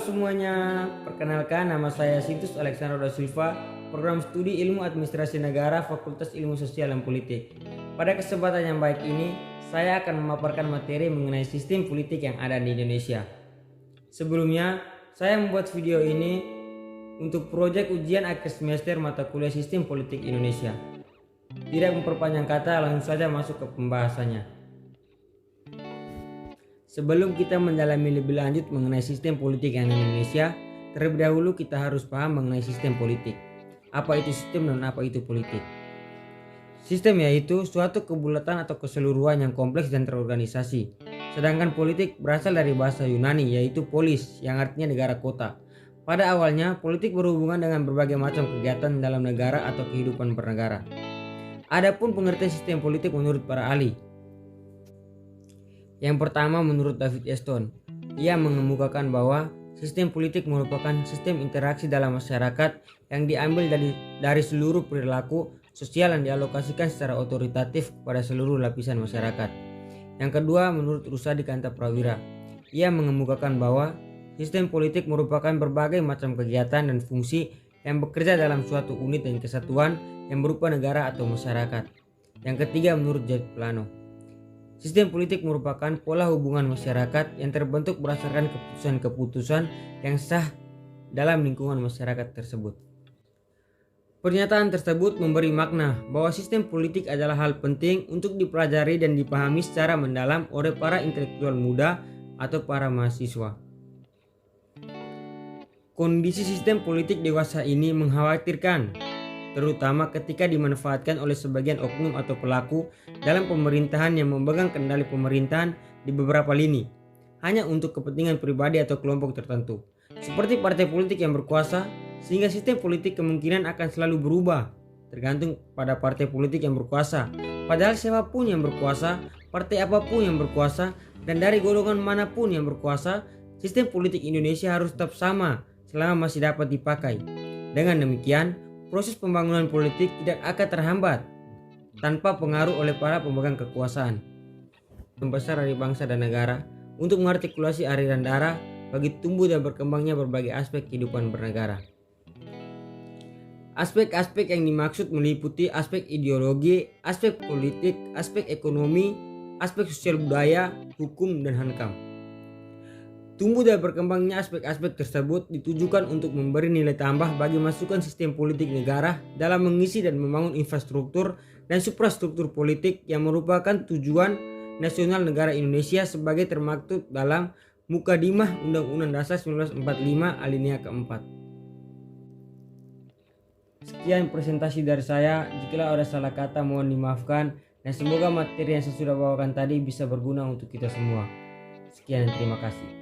semuanya, perkenalkan nama saya Sintus Alexander da Silva, program studi Ilmu Administrasi Negara, Fakultas Ilmu Sosial dan Politik. Pada kesempatan yang baik ini, saya akan memaparkan materi mengenai sistem politik yang ada di Indonesia. Sebelumnya, saya membuat video ini untuk proyek ujian akhir semester mata kuliah Sistem Politik Indonesia. Tidak memperpanjang kata, langsung saja masuk ke pembahasannya. Sebelum kita mendalami lebih lanjut mengenai sistem politik yang ada di Indonesia, terlebih dahulu kita harus paham mengenai sistem politik. Apa itu sistem dan apa itu politik? Sistem yaitu suatu kebulatan atau keseluruhan yang kompleks dan terorganisasi. Sedangkan politik berasal dari bahasa Yunani yaitu polis yang artinya negara kota. Pada awalnya, politik berhubungan dengan berbagai macam kegiatan dalam negara atau kehidupan bernegara. Adapun pengertian sistem politik menurut para ahli. Yang pertama, menurut David Eston, ia mengemukakan bahwa sistem politik merupakan sistem interaksi dalam masyarakat yang diambil dari seluruh perilaku sosial yang dialokasikan secara otoritatif kepada seluruh lapisan masyarakat. Yang kedua, menurut Rusadi Kanta Prawira, ia mengemukakan bahwa sistem politik merupakan berbagai macam kegiatan dan fungsi yang bekerja dalam suatu unit dan kesatuan yang berupa negara atau masyarakat. Yang ketiga, menurut Jack Plano, sistem politik merupakan pola hubungan masyarakat yang terbentuk berdasarkan keputusan-keputusan yang sah dalam lingkungan masyarakat tersebut. Pernyataan tersebut memberi makna bahwa sistem politik adalah hal penting untuk dipelajari dan dipahami secara mendalam oleh para intelektual muda atau para mahasiswa. Kondisi sistem politik dewasa ini mengkhawatirkan, terutama ketika dimanfaatkan oleh sebagian oknum atau pelaku dalam pemerintahan yang memegang kendali pemerintahan di beberapa lini, hanya untuk kepentingan pribadi atau kelompok tertentu, seperti partai politik yang berkuasa, sehingga sistem politik kemungkinan akan selalu berubah, tergantung pada partai politik yang berkuasa. Padahal siapapun yang berkuasa, partai apapun yang berkuasa, dan dari golongan manapun yang berkuasa, sistem politik Indonesia harus tetap sama selama masih dapat dipakai. Dengan demikian, proses pembangunan politik tidak akan terhambat tanpa pengaruh oleh para pemegang kekuasaan membesar dari bangsa dan negara untuk mengartikulasi aliran darah bagi tumbuh dan berkembangnya berbagai aspek kehidupan bernegara. Aspek-aspek yang dimaksud meliputi aspek ideologi, aspek politik, aspek ekonomi, aspek sosial budaya, hukum, dan hankam. Tumbuh dan berkembangnya aspek-aspek tersebut ditujukan untuk memberi nilai tambah bagi masukan sistem politik negara dalam mengisi dan membangun infrastruktur dan suprastruktur politik yang merupakan tujuan nasional negara Indonesia sebagai termaktub dalam Mukadimah Undang-Undang Dasar 1945 alinea keempat. Sekian presentasi dari saya. Jika ada salah kata mohon dimaafkan, dan semoga materi yang saya sudah bawakan tadi bisa berguna untuk kita semua. Sekian dan terima kasih.